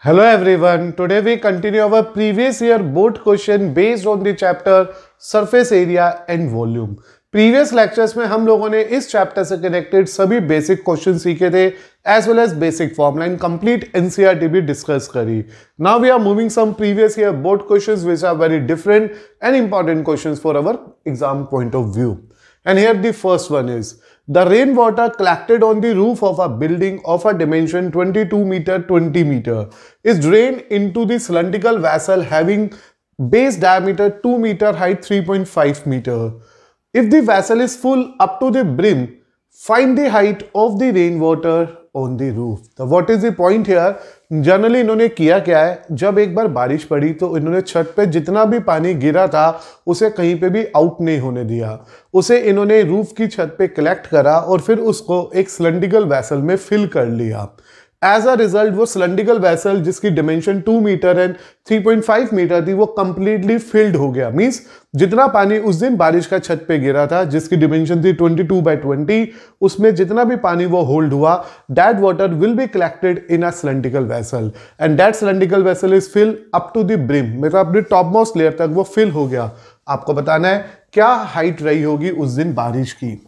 Hello everyone, today we continue our previous year board question based on the chapter surface area and volume. Previous lectures में हम लोगों ने इस chapter से connected सभी basic question सीखे थे as well as basic formula and complete NCERT भी डिस्कस करी. Now we are moving some previous year board questions which are very different and important questions for our exam point of view. And here the first one is, the rainwater collected on the roof of a building of a dimension 22 meter 20 meter is drained into the cylindrical vessel having base diameter 2 meter, height 3.5 meter. If the vessel is full up to the brim, find the height of the rainwater on the roof. So what is the point here? Generally इन्होंने किया क्या है, जब एक बार बारिश पड़ी तो इन्होंने छत पे जितना भी पानी गिरा था उसे कहीं पे भी आउट नहीं होने दिया. उसे इन्होंने रूफ की छत पे कलेक्ट करा और फिर उसको एक सिलेंड्रिकल वेसल में फिल कर लिया. एज अ रिजल्ट वो सिलेंड्रिकल वेसल जिसकी डिमेंशन 2 मीटर एंड 3.5 मीटर थी वो कंप्लीटली फिल्ड हो गया. मींस जितना पानी उस दिन बारिश का छत पे गिरा था जिसकी डिमेंशन थी 22 by 20, उसमें जितना भी पानी वो होल्ड हुआ, that water will be collected in a cylindrical vessel and that cylindrical vessel is fill up to the brim. मतलब अपनी टॉप मोस्ट लेयर तक वो फिल हो गया. आपको बताना है क्या हाइट रही होगी उस दिन बारिश की.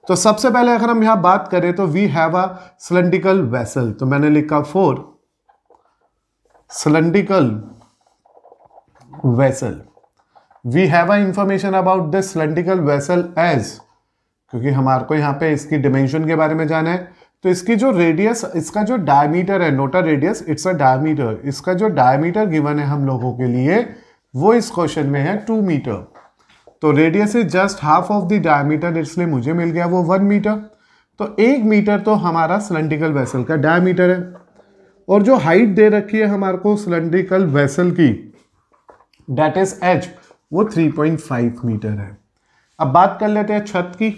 तो सबसे पहले अगर हम यहां बात करें तो we have a cylindrical vessel. तो मैंने लिखा for cylindrical vessel we have a information about this cylindrical vessel as, क्योंकि हमारे को यहां पे इसकी डिमेंशन के बारे में जाना है. तो इसकी जो रेडियस, इसका जो डायमीटर है, note a radius, it's a diameter. इसका जो डायमीटर गिवन है हम लोगों के लिए वो इस क्वेश्चन में है 2 मीटर. तो radius is just half of the diameter, इसलिए मुझे मिल गया वो 1 मीटर. तो 1 मीटर तो हमारा सिलेंड्रिकल वेसल का डायमीटर है और जो हाइट दे रखी है हमारे को सिलेंड्रिकल वेसल की, दैट इज एच, वो 3.5 मीटर है. अब बात कर लेते हैं छत की.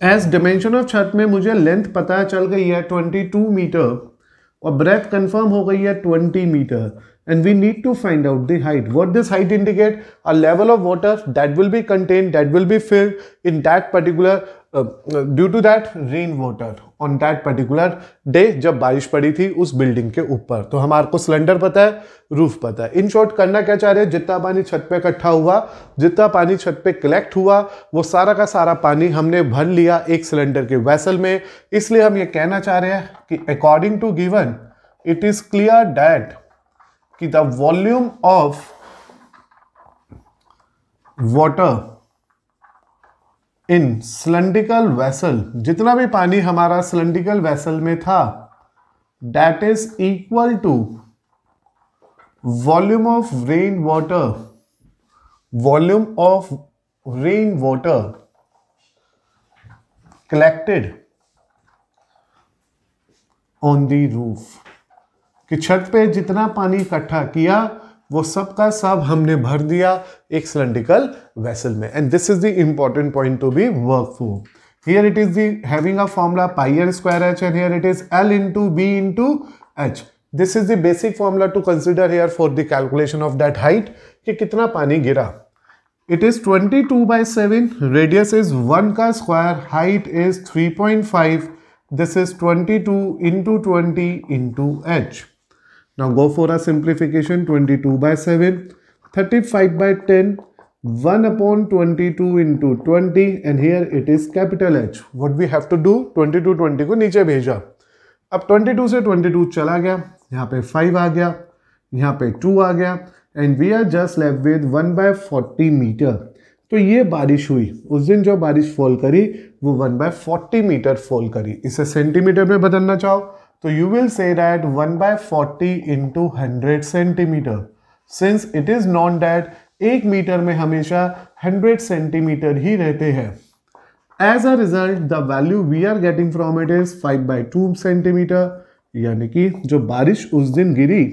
एज डिमेंशन ऑफ छत में मुझे लेंथ पता चल गई है 22 मीटर और ब्रेथ कंफर्म हो गई है 20 metre. And we need to find out the height. What this height indicate? A level of water that will be contained, that will be filled in that particular due to that rain water on that particular day जब बारिश पड़ी थी उस building के ऊपर. तो हमारे को सिलेंडर पता है, रूफ पता है. इन शॉर्ट करना क्या चाह रहे हैं, जितना पानी छत पे इकट्ठा हुआ, जितना पानी छत पे कलेक्ट हुआ, वो सारा का सारा पानी हमने भर लिया एक सिलेंडर के वेसल में. इसलिए हम ये कहना चाह रहे हैं कि according to given it is clear that कि the volume of water in cylindrical vessel, जितना भी पानी हमारा सिलेंड्रिकल वेसल में था, that is equal to volume of rain water, volume of rain water collected on the roof. कि छत पे जितना पानी इकट्ठा किया वो सब का सब हमने भर दिया एक सिलेंड्रिकल वेसल में. And this is the important point to be work for. Here it is the having a formula pi are square h and here it is l into b into h. This is the basic formula to consider here for the calculation of that height कि कितना पानी गिरा. It is 22 by 7, radius is 1 का square, height is 3.5. This is 22 into 20 into h. Now go for a simplification. 22 by 7, 35 by 10, 1 upon 22 into 20 and here it is capital H. What we have to do, 22 20 को नीचे भेजा. अब 22 से 22 चला गया, यहाँ पे 5 आ गया, यहाँ पे 2 आ गया and we are just left with 1 by 40 metre. तो ये बारिश हुई उस दिन, जो बारिश फॉल करी वो 1 by 40 मीटर फॉल करी. इसे सेंटीमीटर में बदलना चाहो तो you will say that 1 by 40 into 100 centimetre. Since it is known that 1 metre में हमेशा 100 सेंटीमीटर ही रहते हैं. As a result, the value we are getting from it is 5 by 2 centimetre. यानी कि जो बारिश उस दिन गिरी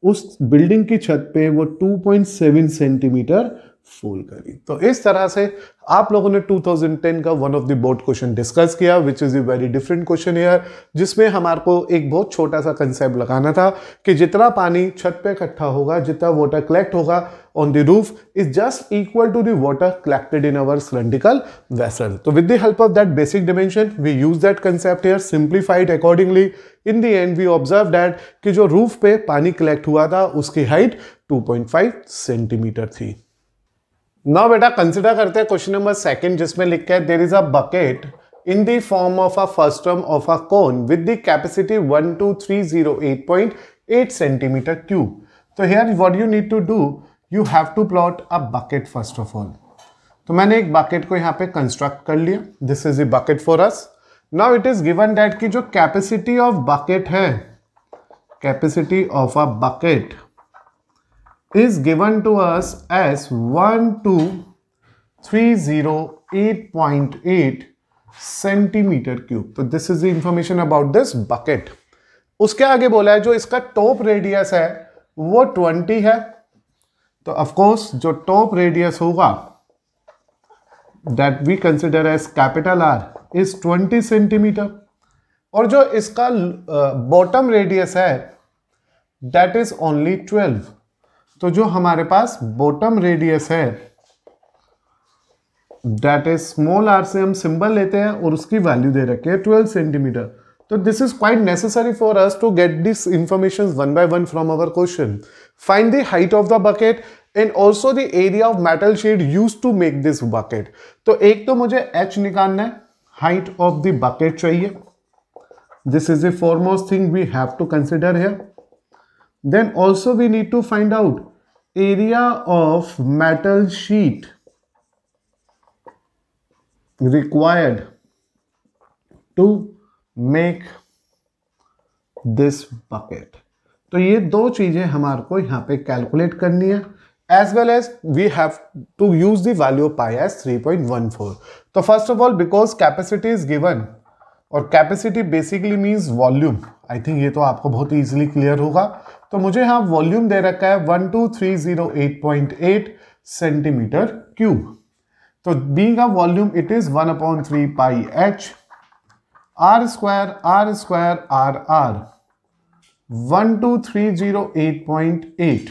उस बिल्डिंग की छत पे वो 2.7 सेंटीमीटर फूल करी। तो इस तरह से आप लोगों ने 2010 का one of the board question discuss किया, which is a very different question here, जिसमें हमारे को एक बहुत छोटा सा कंसेप्ट लगाना था कि जितना पानी छत पे इकट्ठा होगा, जितना वाटर कलेक्ट होगा on the roof is just equal to the water collected in our cylindrical vessel. तो with the help of that basic dimension we use that concept here, simplified accordingly. In the end we observe that कि जो roof पे पानी collect हुआ था उसकी height 2.5 centimetre थी। Now बेटा कंसिडर करते हैं क्वेश्चन नंबर सेकंड, जिसमें लिखा है there is a bucket in the form of a frustum of a cone with the capacity 12308.8 centimeter cube. So here what you need to do, you have to plot a bucket first of all. तो मैंने एक bucket को यहाँ पे construct कर लिया. This is the bucket for us. Now it is given that कि जो capacity of bucket है, capacity of a bucket is given to us as 12308.8 centimetre cube. तो this is the information about this bucket. उसके आगे बोला है जो इसका टॉप रेडियस है वो 20 है, तो ऑफ कोर्स जो टॉप रेडियस होगा that we consider as capital R is 20 centimetre, और जो इसका बॉटम रेडियस है दैट इज ओनली 12। तो जो हमारे पास बॉटम रेडियस है दैट इज स्मॉल आर से हम सिंबल लेते हैं और उसकी वैल्यू दे रखे हैं 12 सेंटीमीटर। तो this is quite necessary for us to get this information one by one from our question. Find the height of the bucket and also the area of metal sheet use to make this bucket. तो एक तो मुझे h निकालना है, height of the bucket चाहिए, this is the foremost thing we have to consider here. Then also we need to find out area of metal sheet required to make this bucket। तो ये दो चीजें हमारे को यहाँ पे कैलकुलेट करनी है, as well as we have to use the value of pi as 3.14। तो first of all because capacity is given, और capacity basically means volume, I think ये तो आपको बहुत इजीली क्लियर होगा। तो मुझे यहाँ वॉल्यूम दे रखा है 12308.8 सेंटीमीटर क्यूब। तो being a volume it is 1/3 pi h r square r r 12308.8।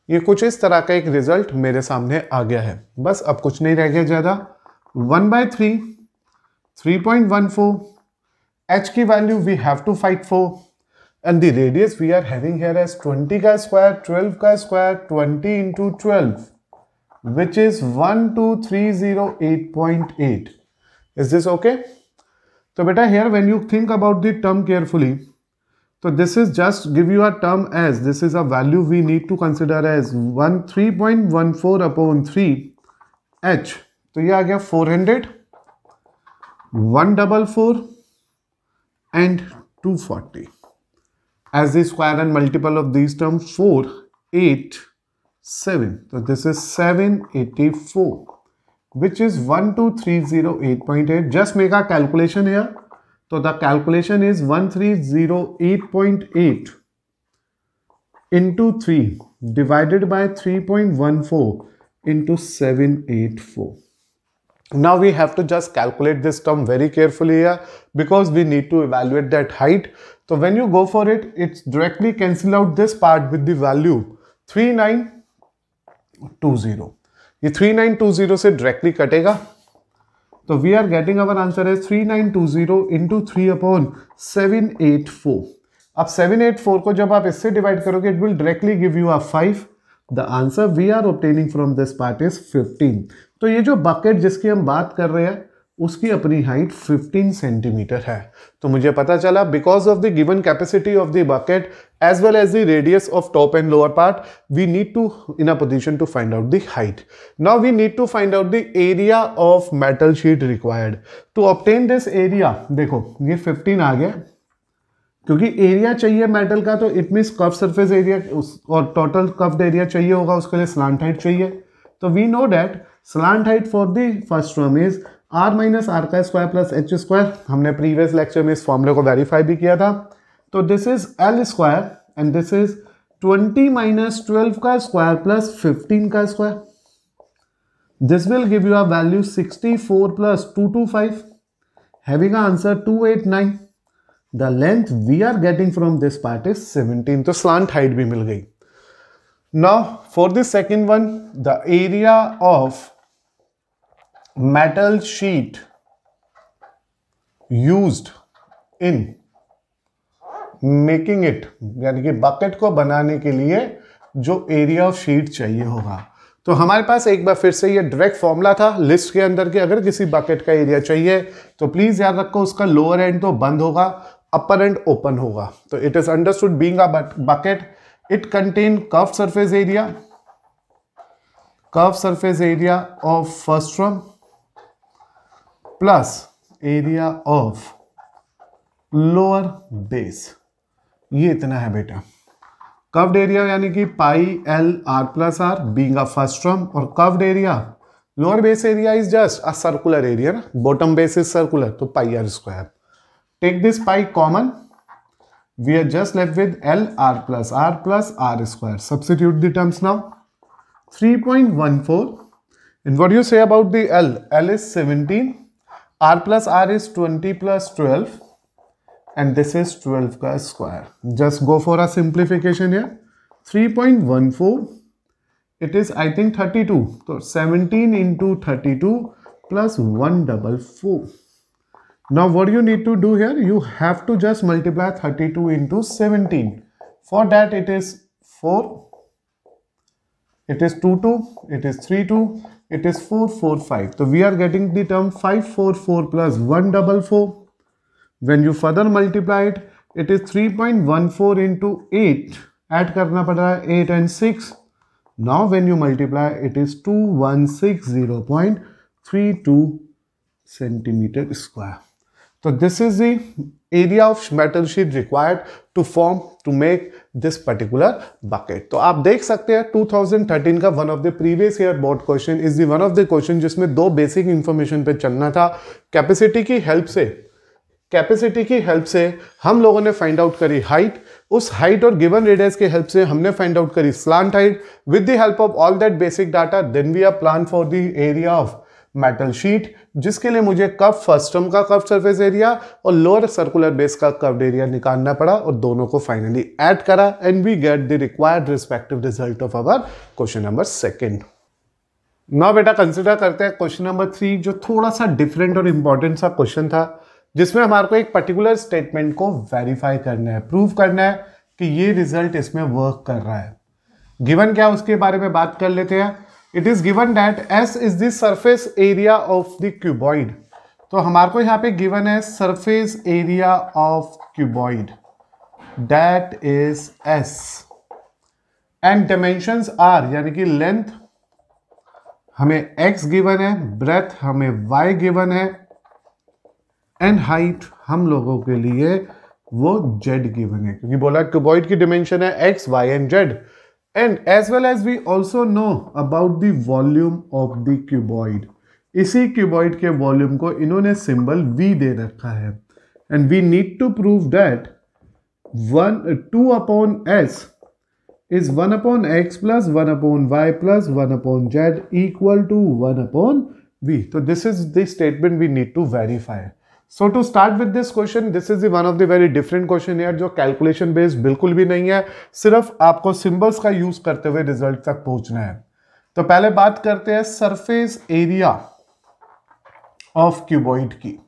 ये कुछ इस तरह का एक रिजल्ट मेरे सामने आ गया है। बस अब कुछ नहीं रह गया ज्यादा, 1/3 3.14 h की value we have to fight for, and the radius we are having here as 20 का स्क्वायर 12 का square 20 into 12 which is 12308.8। Is this okay? So beta here when you think about the term carefully, so this is just give you a term as this is a value we need to consider as 3.14/3 h। तो ये आ गया 400, 144 and 240 as the square and multiple of these terms 4 8 7। So this is 784 which is 12308.8। just make a calculation here। so the calculation is 12308.8 into 3 divided by 3.14 into 784। now we have to just calculate this term very carefully here because we need to evaluate that height। so when you go for it, it's directly cancel out this part with the value 3920। ये 3920 से directly कटेगा, तो we are getting our answer है 3920 into 3/784। अब 784 को जब आप इससे डिवाइड करोगे it will directly give you a 5। The answer we are obtaining from this part is 15। तो ये जो बकेट जिसकी हम बात कर रहे हैं उसकी अपनी हाइट 15 सेंटीमीटर है। तो मुझे पता चला because of the given capacity of the bucket as well as the radius of top and lower part, we need to in a position to find out the height। now we need to find out the area of metal sheet required to obtain this area। देखो ये 15 आ गया, क्योंकि area चाहिए metal का तो it means curve surface area और total curved area चाहिए होगा, उसके लिए स्लांट हाइट चाहिए। तो we know that slant height for the first term is r - r का स्क्वायर प्लस h स्क्वायर। हमने प्रीवियस लेक्चर में इस फॉर्मूले को वेरीफाई भी किया था। तो this is L square and this is 20 - 12 का स्क्वायर प्लस 15 का square. This will give you a value 64 plus 225, having an answer 289. The length we are getting from this part is 17. तो slant height भी मिल गई. Now for the second one, the area of metal sheet used in making it, यानी कि bucket को बनाने के लिए जो एरिया ऑफ शीट चाहिए होगा. तो हमारे पास एक बार फिर से ये डायरेक्ट फॉर्मूला था लिस्ट के अंदर के, अगर किसी बकेट का एरिया चाहिए तो प्लीज याद रखो उसका लोअर एंड तो बंद होगा, अपर एंड ओपन होगा. तो it is understood being a bucket, it contain curve surface area of first drum plus area of lower base. ये इतना है बेटा. कर्व्ड एरिया यानी कि pi L R plus R being a first term, और curved area lower base area is just a circular area ना, bottom base is circular, तो pi are square. Take this pi common, we are just left with L R plus R square. Substitute the terms now. 3.14 and what do you say about the L? L is 17, R plus R is 20 plus 12 and this is 12 का square. Just go for a simplification here. 3.14, it is I think 32. So 17 into 32 plus 144. Now what you need to do here? You have to just multiply 32 into 17. For that it is 4, it is 2 2, it is 3 2, it is 4 4 5. So we are getting the term 544 plus 144. When you further multiply it, it is 3.14 into 8. Add करना पड़ रहा है 8 and 6. Now when you multiply, it is 2160.32 centimeter square. So this is the area of metal sheet required to make this particular bucket. तो आप देख सकते हैं 2013 का one of the previous year board question is the one of the question जिसमें दो basic information पे चलना था. कैपेसिटी की हेल्प से हम लोगों ने फाइंड आउट करी हाइट, उस हाइट और गिवन रेडियस के हेल्प से हमने फाइंड आउट करी slant height. With the help of all that basic data then we are plan for the area of metal sheet, जिसके लिए मुझे कर्व फर्स्ट टर्म का कर्व सरफेस एरिया और lower circular base का curve area निकालना पड़ा और दोनों को फाइनली ऐड करा and we get the required respective result of our question number 2. Now बेटा कंसिडर करते हैं क्वेश्चन नंबर 3, जो थोड़ा सा डिफरेंट और इंपॉर्टेंट सा क्वेश्चन था, जिसमें हमारे को एक पर्टिकुलर स्टेटमेंट को वेरीफाई करना है, प्रूव करना है कि ये रिजल्ट इसमें वर्क कर रहा है. गिवन क्या उसके बारे में बात कर लेते हैं. It is given that S is the surface area of the cuboid. तो हमारे को यहाँ पे गिवन है surface area of cuboid, that is S and dimensions are, यानी कि लेंथ हमें x गिवन है, ब्रेथ हमें y गिवन है एंड हाइट हम लोगों के लिए वो z गिवन है, क्योंकि बोला क्यूबॉइड की डिमेंशन है x, y and z. And as well as we also know about the volume of the cuboid. इसी क्यूबॉइड के वॉल्यूम को इन्होंने सिंबल v दे रखा है and we need to prove that 2 upon s is 1 upon x plus 1 upon y plus 1 upon z equal to 1 upon v. So this is the statement we need to verify. So to start with this question, this is the one of the very different question here, जो calculation based बिल्कुल भी नहीं है, सिर्फ आपको symbols का use करते हुए रिजल्ट तक पहुंचना है. तो पहले बात करते हैं सरफेस एरिया ऑफ क्यूबॉइड की.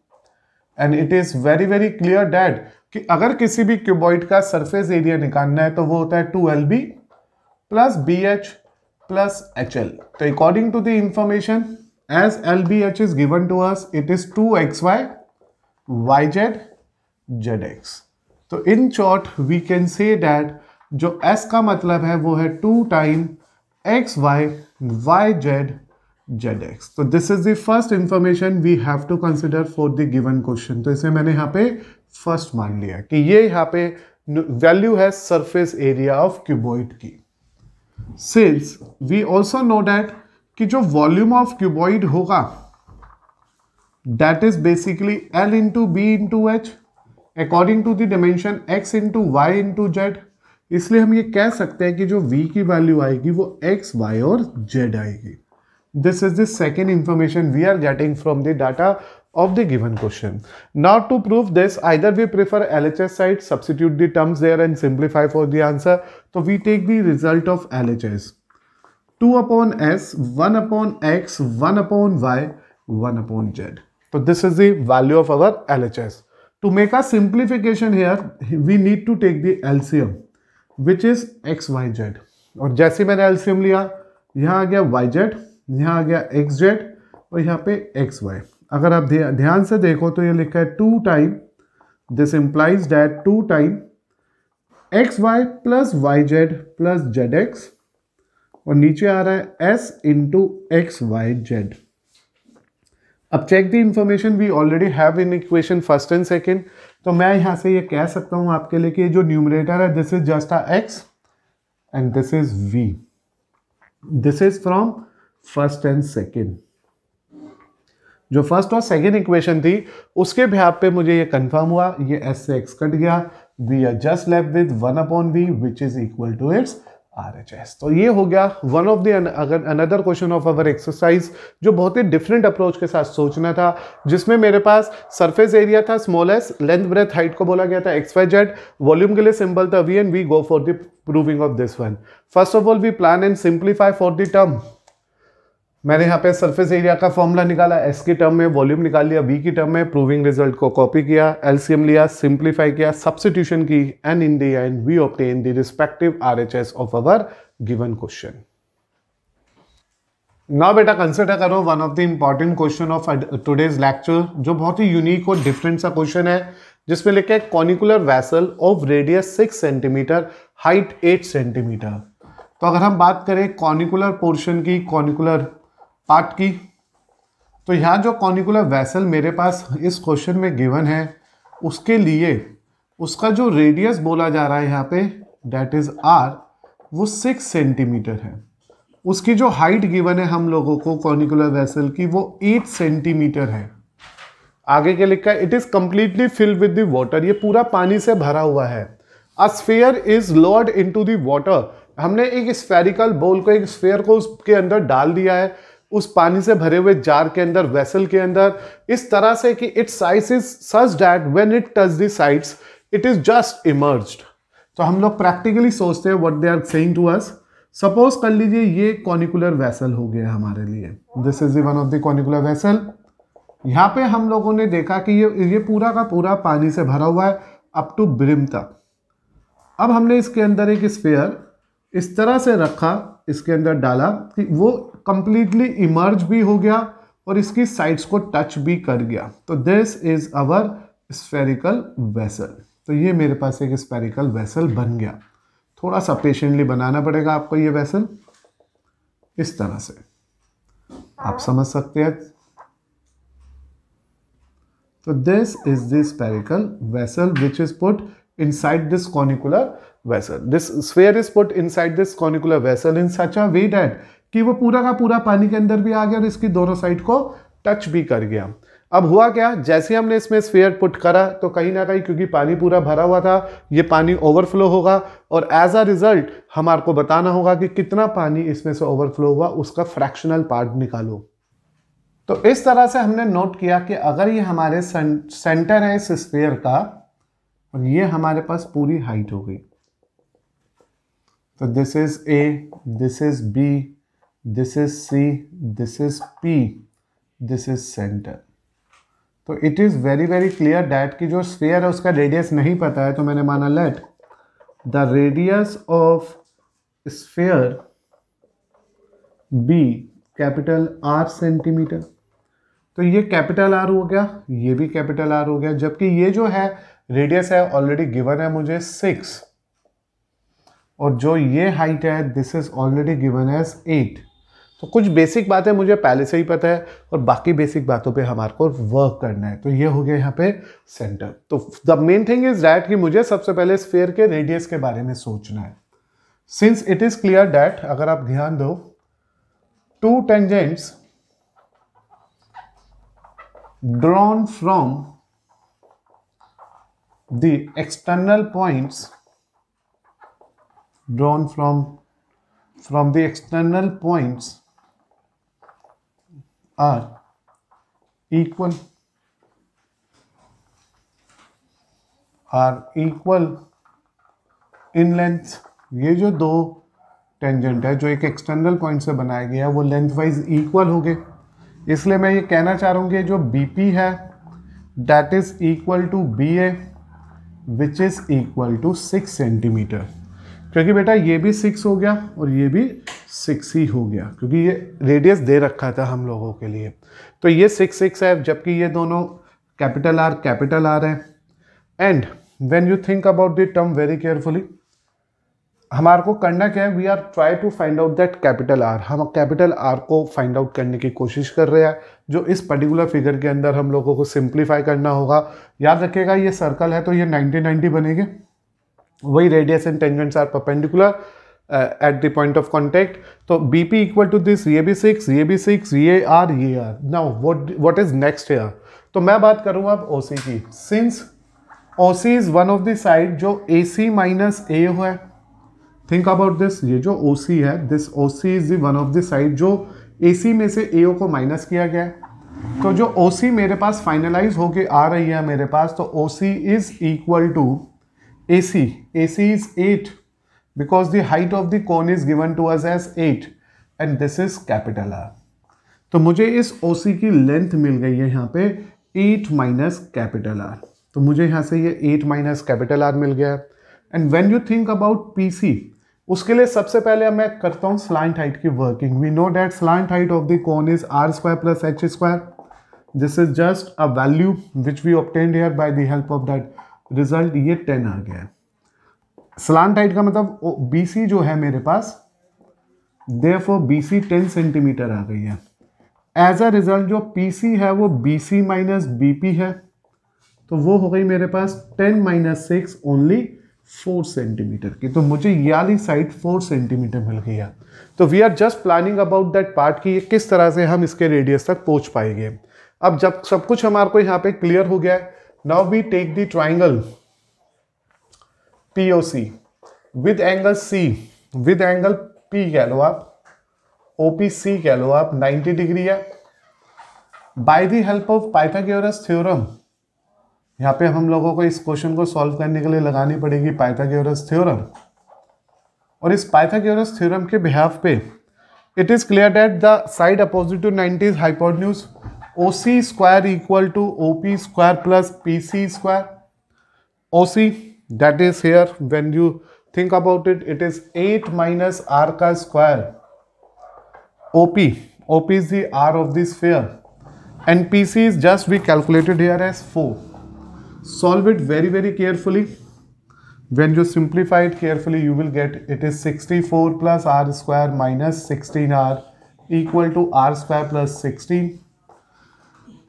And it is very very clear that कि अगर किसी भी क्यूबॉइड का सरफेस एरिया निकालना है तो वो होता है 2LB plus BH plus HL. तो according to the information as LBH is given to us, it is 2XY YZ ZX. तो in short we can say that जो S का मतलब है वो है 2 टाइम XY YZ ZX. तो this is the first information we have to consider for the given question. तो इसे मैंने यहाँ पे फर्स्ट मान लिया कि ये यहाँ पे वैल्यू है सरफेस एरिया ऑफ क्यूबॉइड की. Since we also know that कि जो वॉल्यूम ऑफ क्यूबॉइड होगा that is basically L into B into H according to the dimension X into Y into Z. इसलिए हम ये कह सकते हैं कि जो V की वैल्यू आएगी वो X, Y और Z आएगी. This is the second information we are getting from the data of the given question. Now to prove this, either we prefer LHS side, substitute the terms there and simplify for the answer. So we take the result of LHS. 2 upon S, 1 upon X, 1 upon Y, 1 upon Z. So this is the value of our LHS. To make a simplification here, we need to take the LCM, which is X, Y, Z. और जैसे मैंने LCM लिया, यहाँ आ गया YZ, यहाँ आ गया XZ और यहाँ पे XY. अगर आप ध्यान से देखो तो ये लिखा है 2 time, this implies that 2 time XY plus YZ plus ZX और नीचे आ रहा है S इंटू XYZ. अब check the information we already have in equation first and second. तो मैं यहां से ये कह सकता हूं आपके लिए कि जो न्यूमरेटर है this is just a X and this is V. This is from first and second. जो फर्स्ट और सेकेंड इक्वेशन थी उसके बेहाफ पे मुझे ये कंफर्म हुआ, ये S से X कट गया. We are just left with 1 upon V which is equal to its RHS. तो ये हो गया one of the another question of our exercise, जो बहुत ही डिफरेंट अप्रोच के साथ सोचना था, जिसमें मेरे पास सरफेस एरिया था small S, length breadth height को बोला गया था XYZ, वॉल्यूम के लिए सिंबल था V and we go for the proving of this one. First of all we plan and simplify for the term. मैंने यहाँ पे सरफेस एरिया का फॉर्मूला निकाला, S की टर्म में, वॉल्यूम निकाल लिया V की टर्म में, प्रूविंग रिजल्ट को कॉपी किया, LCM लिया, सिंप्लीफाई किया, सब्स्टिट्यूशन की and in the end we obtain the respective RHS of our given question. Now बेटा कंसिडर करो one of the important question of today's lecture, जो बहुत ही यूनिक और डिफरेंट सा क्वेश्चन है, जिसमें लिखा है conicular vessel of radius 6 centimetre, height 8 centimetre. तो अगर हम बात करें कॉनिकुलर पोर्शन की, कॉनिकुलर पार्ट की, तो यहाँ जो कॉनिकुलर वेसल मेरे पास इस क्वेश्चन में गिवन है, उसके लिए उसका जो रेडियस बोला जा रहा है यहाँ पे दैट इज R, वो 6 सेंटीमीटर है. उसकी जो हाइट गिवन है हम लोगों को कॉनिकुलर वेसल की, वो 8 सेंटीमीटर है. आगे के लिखा है it is completely filled with the water, ये पूरा पानी से भरा हुआ है. A sphere is lowered into the water, हमने एक स्फेरिकल बोल को, एक स्फीयर को उसके अंदर डाल दिया है उस पानी से भरे हुए जार के अंदर, वेसल के अंदर, इस तरह से कि its size is such that when it touch the sides it is just emerged. तो हम लोग प्रैक्टिकली सोचते हैं what they are saying to us. Suppose कर लीजिए ये कॉनिकुलर वेसल हो गया हमारे लिए, this is one of the conicular vessel. यहाँ पे हम लोगों ने देखा कि ये पूरा का पूरा पानी से भरा हुआ है अप टू ब्रिम तक. अब हमने इसके अंदर एक स्फीयर इस तरह से रखा, इसके अंदर डाला कि वो कंप्लीटली इमर्ज भी हो गया और इसकी साइड्स को टच भी कर गया. तो this is our spherical vessel. तो ये मेरे पास एक स्फेरिकल वेसल बन गया. थोड़ा सा पेशेंटली बनाना पड़ेगा आपको ये वेसल, इस तरह से आप समझ सकते हैं. तो this is the spherical vessel which is put inside this conicular vessel. This sphere is put inside this conicular vessel in such a way that कि वो पूरा का पूरा पानी के अंदर भी आ गया और इसकी दोनों साइड को टच भी कर गया. अब हुआ क्या, जैसे हमने इसमें स्फीयर पुट करा तो कहीं ना कहीं क्योंकि पानी पूरा भरा हुआ था, ये पानी ओवरफ्लो होगा और एज अ रिजल्ट हमारे को बताना होगा कि कितना पानी इसमें से ओवरफ्लो हुआ, उसका फ्रैक्शनल पार्ट निकालो. तो इस तरह से हमने नोट किया कि अगर ये हमारे सेंटर है इस स्फीयर का और ये हमारे पास पूरी हाइट हो गई, तो this is A, this is B, this is C, this is P, this is centre. तो it is very very clear that कि जो स्फीयर है उसका रेडियस नहीं पता है, तो मैंने माना let the radius of sphere be capital R centimetre. तो ये कैपिटल R हो गया, ये भी कैपिटल R हो गया, जबकि ये जो है रेडियस है ऑलरेडी गिवन है मुझे 6 और जो ये हाइट है this is already given as 8. तो कुछ बेसिक बातें मुझे पहले से ही पता है और बाकी बेसिक बातों पे हमारे को वर्क करना है. तो ये हो गया यहाँ पे सेंटर. तो the main thing is that कि मुझे सबसे पहले स्फीयर के रेडियस के बारे में सोचना है. Since it is clear that, अगर आप ध्यान दो, 2 tangents drawn from the external points drawn from the external points equal in length. ये जो दो टेंजेंट है जो एक एक्सटर्नल पॉइंट से बनाया गया है वो लेंथ वाइज इक्वल हो गए, इसलिए मैं ये कहना चाह रहा हूँ कि जो BP है that is equal to BA which is equal to 6 centimetre. क्योंकि बेटा ये भी 6 हो गया और ये भी 6 ही हो गया, क्योंकि ये रेडियस दे रखा था हम लोगों के लिए। तो ये 6 है, जबकि ये दोनों कैपिटल R है। And when you think about the term very carefully, हमारे को करना क्या है, we are try to find out that capital R। हम कैपिटल R को फाइंड आउट करने की कोशिश कर रहे हैं, जो इस पर्टिकुलर फिगर के अंदर हम लोगों को सिंप्लीफाई करना होगा। याद रखिएगा ये सर्कल है तो ये 90-90 बनेंगे, वही radius and tangents are perpendicular at the point of contact. तो BP इक्वल टू दिस, ये भी 6, ये भी 6, ये R। Now what is next here. तो मैं बात करूंगा अब OC की। Since OC is one of the side जो AC माइनस A है, थिंक अबाउट दिस। ये जो OC है, this OC is one of the side जो AC में से AO को माइनस किया गया है। तो जो OC मेरे पास फाइनलाइज होके आ रही है मेरे पास, तो OC is equal to AC is 8 because the height of the cone is given to us as 8 and this is capital R। तो मुझे इस OC की लेंथ मिल गई है यहाँ पे 8 माइनस कैपिटल R। तो मुझे यहाँ से ये 8 माइनस कैपिटल R मिल गया। And when you think about PC, उसके लिए सबसे पहले मैं करता हूँ स्लांट हाइट की working. We know that slant height of the cone is R² plus H²। This is just a value which we obtained here by the help of that result. ये 10 आ गया है। स्लांट हाइट का मतलब BC जो है मेरे पास, therefore BC 10 centimetre आ गई है। एज अ रिजल्ट जो PC है वो BC माइनस BP है, तो वो हो गई मेरे पास 10 माइनस 6 ओनली 4 सेंटीमीटर की। तो मुझे ये वाली साइड 4 सेंटीमीटर मिल गई है। तो we are just planning about that part की किस तरह से हम इसके रेडियस तक पहुंच पाएंगे। अब जब सब कुछ हमारे को यहाँ पे क्लियर हो गया है, now we take the triangle POC with angle C, with angle P कह लो आप, OPC कह लो आप, 90 डिग्री है। By the help of Pythagoras theorem, यहाँ पे हम लोगों को इस क्वेश्चन को सॉल्व करने के लिए लगानी पड़ेगी पाइथागोरस थ्योरम। और इस पाइथागोरस थ्योरम के बिहाफ पे it is clear that the side opposite to 90 is hypotenuse OC square equal to OP square plus PC square. OC that is here, when you think about it, it is 8 minus R का square। OP is the R of the sphere and PC is just we calculated here as 4। Solve it very carefully। When you simplify it carefully, you will get it is 64 plus R square minus 16R equal to R square plus 16।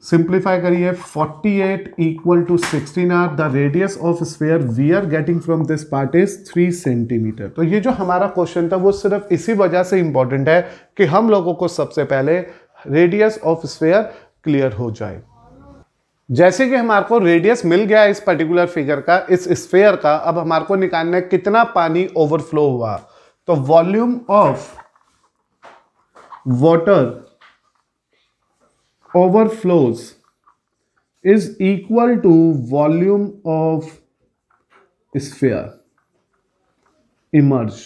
Simplify करिए, 48 equal to 16R। The radius of sphere we are getting from this part is 3 centimetre. तो ये जो हमारा question था वो सिर्फ इसी वजह से इंपॉर्टेंट है कि हम लोगों को सबसे पहले रेडियस ऑफ स्फीयर क्लियर हो जाए। जैसे कि हमारे को रेडियस मिल गया इस पर्टिकुलर फिगर का, इस स्फीयर का, अब हमारे को निकालना है कितना पानी ओवरफ्लो हुआ। तो volume of water overflows is equal to volume of sphere emerge।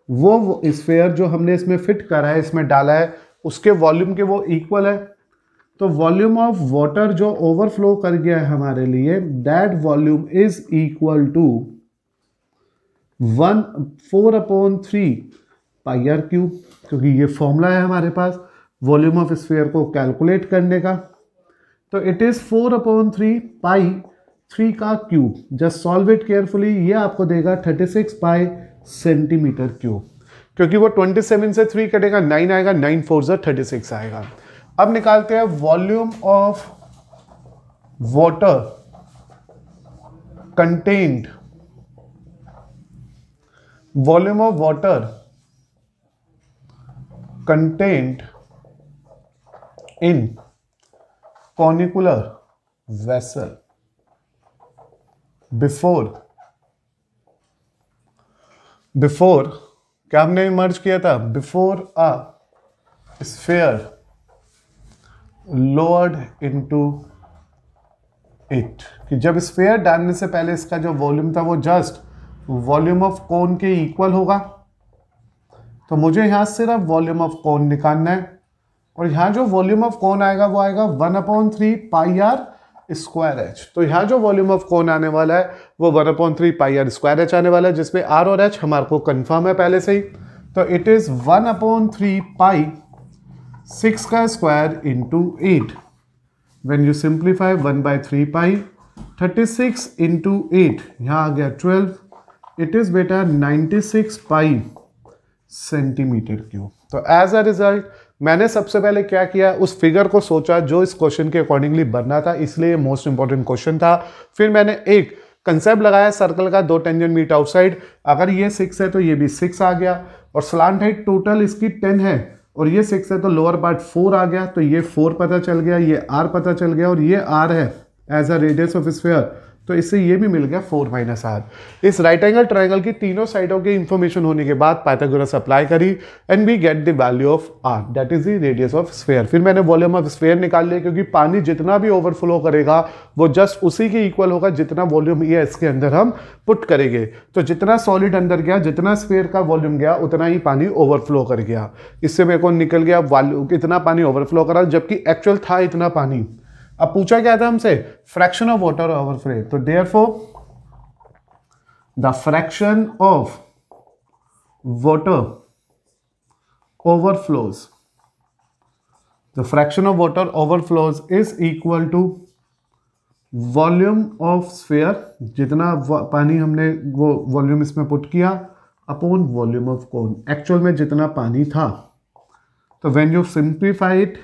वो स्फीयर जो हमने इसमें फिट करा है, इसमें डाला है, उसके वॉल्यूम के वो इक्वल है। तो वॉल्यूम ऑफ वाटर जो ओवरफ्लो कर गया है हमारे लिए, that volume is equal to 4/3 pi R cube, क्योंकि ये फॉर्मूला है हमारे पास वॉल्यूम ऑफ स्फीयर को कैलकुलेट करने का। तो इट इज 4/3 पाई 3 का cube. Just solve it carefully, ये आपको देगा 36 पाई सेंटीमीटर क्यूब, क्योंकि वो 27 से 3 कटेगा 9 आएगा, 9 4 से 36 आएगा। अब निकालते हैं volume of water contained, volume of water contained in conicular vessel before क्या हमने इमर्ज किया था, before a sphere lowered into it, कि जब स्फीयर डालने से पहले इसका जो वॉल्यूम था वो जस्ट वॉल्यूम ऑफ कोन के इक्वल होगा। तो मुझे यहां सिर्फ वॉल्यूम ऑफ कोन निकालना है, और यहां जो वॉल्यूम ऑफ कोन आएगा वो आएगा 1/3 पाई आर स्क्वायर एच। तो यहाँ जो वॉल्यूम ऑफ कोन आने वाला है वो 1/3 पाई आर स्क्वायर एच आने वाला है, जिसमें आर और एच हमारे को कंफर्म है पहले से ही। तो इट इज 1/3 पाई 6 का square into 8। When you simplify 1/3 pi 36 into 8, यहाँ आ गया 12। इट इज बेटा 96 पाई सेंटीमीटर क्यूब। तो एज अ रिजल्ट मैंने सबसे पहले क्या किया, उस फिगर को सोचा जो इस क्वेश्चन के अकॉर्डिंगली बनना था, इसलिए मोस्ट इंपॉर्टेंट क्वेश्चन था। फिर मैंने एक कंसेप्ट लगाया सर्कल का, 2 टेंजेंट मीट आउटसाइड, अगर ये 6 है तो ये भी 6 आ गया, और स्लांट हाइट टोटल इसकी 10 है और ये 6 है तो लोअर पार्ट 4 आ गया, तो ये 4 पता चल गया, ये r पता चल गया, और ये r है as a radius of sphere, तो इससे ये भी मिल गया 4 - r। इस राइट एंगल ट्राइंगल की तीनों साइडों की इंफॉर्मेशन होने के बाद पाइथागोरस अप्लाई करी and we get the value of r, that is the radius of sphere. फिर मैंने वॉल्यूम ऑफ स्फीयर निकाल लिया, क्योंकि पानी जितना भी ओवरफ्लो करेगा वो जस्ट उसी के इक्वल होगा जितना वॉल्यूम ये इसके अंदर हम पुट करेंगे। तो जितना सॉलिड अंदर गया, जितना स्फीयर का वॉल्यूम गया, उतना ही पानी ओवरफ्लो कर गया। इससे मेरे को निकल गया इतना पानी ओवरफ्लो करा, जबकि एक्चुअल था इतना पानी। अब पूछा क्या था हमसे, फ्रैक्शन ऑफ वाटर ओवरफ्लो। तो therefore the fraction of water overflows, the fraction of water overflows is equal to volume of sphere, जितना पानी हमने वो वॉल्यूम इसमें पुट किया, upon volume of cone, actual में जितना पानी था। तो when you simplify it,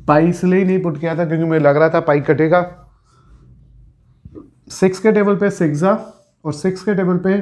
pi इसलिए नहीं पुट किया था क्योंकि मुझे लग रहा था पाई कटेगा। 6 के टेबल पे 6 जा और 6 के टेबल पे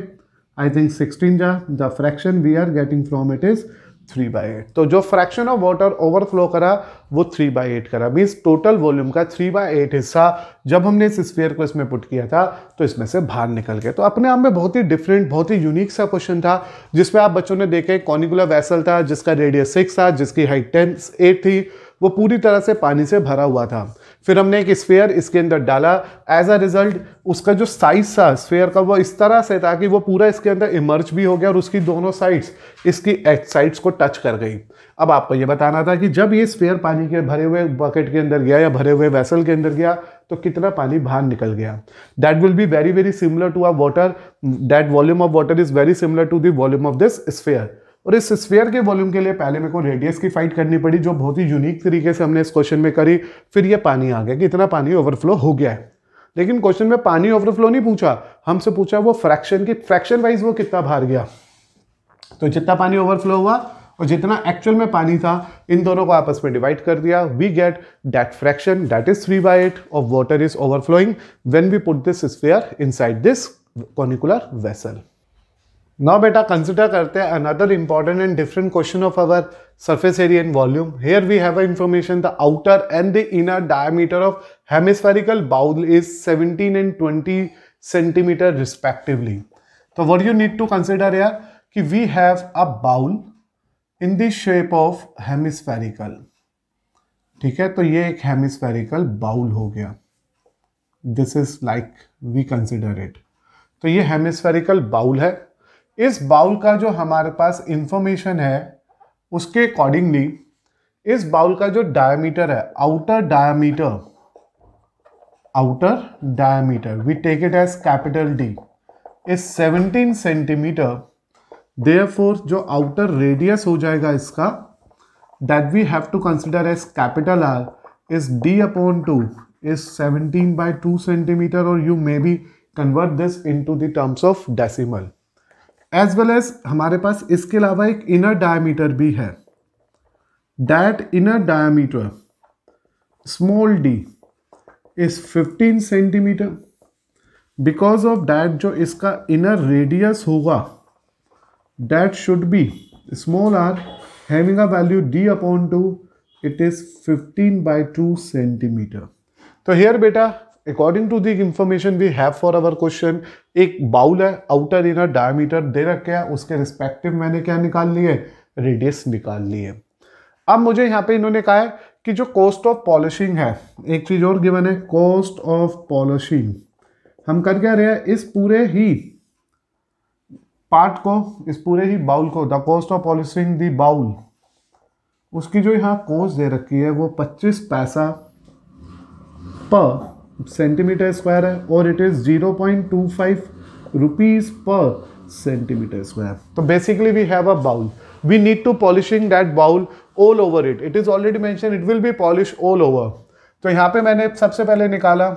आई थिंक 16 जा। The fraction we are getting from it is 3/8। तो जो फ्रैक्शन ऑफ वाटर ओवरफ्लो करा वो 3/8 करा, मीन्स टोटल वॉल्यूम का 3/8 हिस्सा जब हमने इस स्फीयर को इसमें पुट किया था तो इसमें से बाहर निकल गया। तो अपने आप में बहुत ही डिफरेंट, बहुत ही यूनिक सा क्वेश्चन था, जिसमें आप बच्चों ने देखे कॉनिकुलर वेसल था जिसका रेडियस 6 था, जिसकी हाइट 8 थी, वो पूरी तरह से पानी से भरा हुआ था। फिर हमने एक स्फीयर इसके अंदर डाला, एज अ रिजल्ट उसका जो साइज था स्फीयर का वो इस तरह से था कि वो पूरा इसके अंदर इमर्ज भी हो गया और उसकी दोनों साइड्स इसकी साइड्स को टच कर गई। अब आपको ये बताना था कि जब ये स्फीयर पानी के भरे हुए बकेट के अंदर गया या भरे हुए वेसल के अंदर गया तो कितना पानी बाहर निकल गया। That will be very very similar to a water, that volume of water is very similar to the volume of this sphere. और इस स्फीयर के वॉल्यूम के लिए पहले मेरे को रेडियस की फाइट करनी पड़ी, जो बहुत ही यूनिक तरीके से हमने इस क्वेश्चन में करी। फिर ये पानी आ गया कि इतना पानी ओवरफ्लो हो गया है, लेकिन क्वेश्चन में पानी ओवरफ्लो नहीं पूछा, हमसे पूछा वो फ्रैक्शन की, फ्रैक्शन वाइज वो कितना बाहर गया। तो जितना पानी ओवरफ्लो हुआ और जितना एक्चुअल में पानी था, इन दोनों को आपस में डिवाइड कर दिया। We get that fraction that is 3/8 of water is overflowing when we put this sphere inside this conicular vessel. Now beta consider करते हैं another important and different question of our surface area and volume. Here we have a information the outer and the inner diameter of hemispherical bowl is 17 and 20 centimeter respectively. So what you need to consider here कि we have a bowl in the shape of hemispherical. ठीक है, तो ये एक hemispherical bowl हो गया. This is like we consider it. तो ये hemispherical bowl है. इस बाउल का जो हमारे पास इंफॉर्मेशन है उसके अकॉर्डिंगली इस बाउल का जो डायमीटर है, outer diameter we take it as capital D is 17 centimetre. Therefore जो आउटर रेडियस हो जाएगा इसका, that we have to consider as capital R is D/2 is 17/2 centimetre, और you may be convert this into the terms of decimal. As well as हमारे पास इसके अलावा एक इनर डायमीटर भी है, that inner diameter small d is 15 centimetre. Because of that जो इसका इनर रेडियस होगा that should be small r having a value D/2, it is 15/2 centimetre. तो हियर बेटा according to the information we have for our question, एक bowl है, outer inner diameter दे रखे हैं, उसके रिस्पेक्टिव मैंने क्या निकाल लिए, रेडियस निकाल लिए। अब मुझे यहाँ पे इन्होंने कहा है कि जो कॉस्ट ऑफ पॉलिशिंग है, एक चीज और गिवन है, कॉस्ट ऑफ पॉलिशिंग। हम कर क्या रहे हैं, इस पूरे ही पार्ट को, इस पूरे ही बाउल को, the cost of polishing the bowl, उसकी जो यहाँ कॉस्ट दे रखी है वो 25 पैसा पर सेंटीमीटर स्क्वायर है, और it is 0.25 rupees per centimetre square. तो basically we have a bowl, we need to polishing that bowl all over it. It is already mentioned it will be polished all over. तो यहां पे मैंने सबसे पहले निकाला